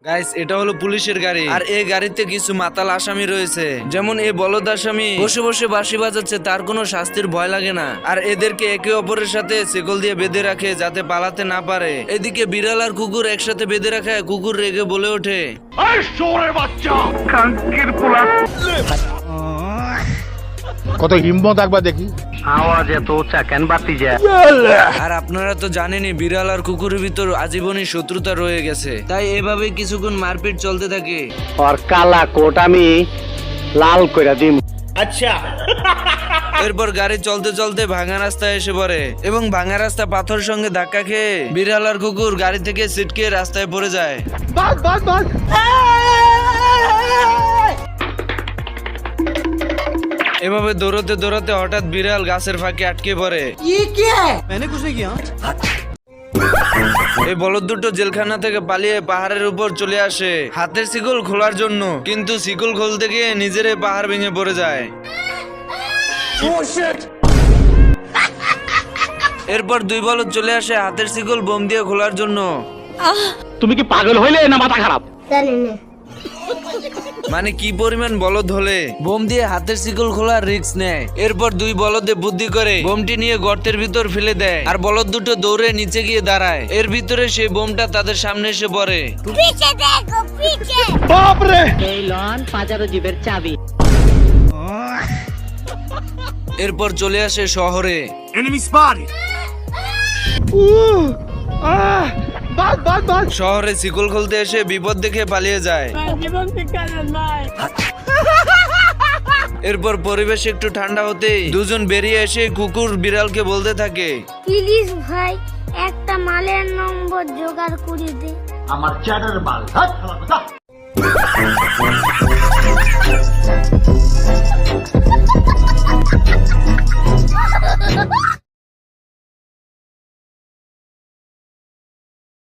Guys, এটা হলো পুলিশের গাড়ি, আর এই গাড়িতে কিছু মাতাল আসামি রয়েছে। যেমন এই বলদ আসামি বসে বসে বাঁশি বাজাচ্ছে, তার কোনো শাস্তির ভয় লাগে না। আর এদেরকে একে অপরের সাথে শিকল দিয়ে বেঁধে রাখে যাতে পালাতে না পারে। এদিকে বিড়াল আর কুকুর একসাথে বেঁধে রাখায় কুকুর রেগে বলে ওঠে, কত হিম্মত একবার দেখি। আওয়াজ এত উঁচা কেন বাতি যায়? আর আপনারা তো জানেনই বিড়াল আর কুকুরের ভিতর আজীবনই শত্রুতা রয়ে গেছে, তাই এভাবে কিছুক্ষণ মারপিট চলতে থাকে। আর কালা কোট আমি লাল কইরা দিম। এরপর গাড়ি চলতে চলতে ভাঙা রাস্তায় এসে পড়ে এবং ভাঙা রাস্তা পাথর সঙ্গে ধাক্কা খেয়ে বিড়াল আর কুকুর গাড়ি থেকে ছিটকে রাস্তায় পড়ে যায়। এভাবে দৌড়তে দৌড়তে হঠাৎ বিড়াল গাছের ফাঁকে আটকে পড়ে। এই বলদ দুটো জেলখানা থেকে পালিয়ে পাহাড়ের উপর চলে আসে হাতের শিকল খোলার জন্য, কিন্তু শিকল খুলতে গিয়ে নিজের পাহাড় ভেঙে পড়ে যায়। এরপর দুই বলদ চলে আসে হাতের শিকল বোম দিয়ে খোলার জন্য। তুমি কি পাগল হইলে না মাথা খারাপ? মানে কি পরিমাণ বলদ হলে বোম দিয়ে হাতের শিকল খোলার রিস্ক নেয়। এরপর দুই বলদে বুদ্ধি করে বোমটি নিয়ে গর্তের ভিতর ফেলে দেয়, আর বলদ দুটো দৌড়ে নিচে গিয়ে দাঁড়ায়। এর ভিতরে সেই বোমটা তাদের সামনে এসে পড়ে। এই লন পাজারো জিবের চাবি। এরপর চলে আসে শহরে। শহরে শিকল খুলতে এসে বিপদ দেখে পালিয়ে যায়। এরপর পরিবেশ একটু ঠান্ডা হতেই দুজন বেরিয়ে এসে কুকুর বিড়ালকে বলতে থাকে, প্লিজ ভাই একটা মালের নম্বর জোগাড় করে দে। আমার চ্যাটার মাল।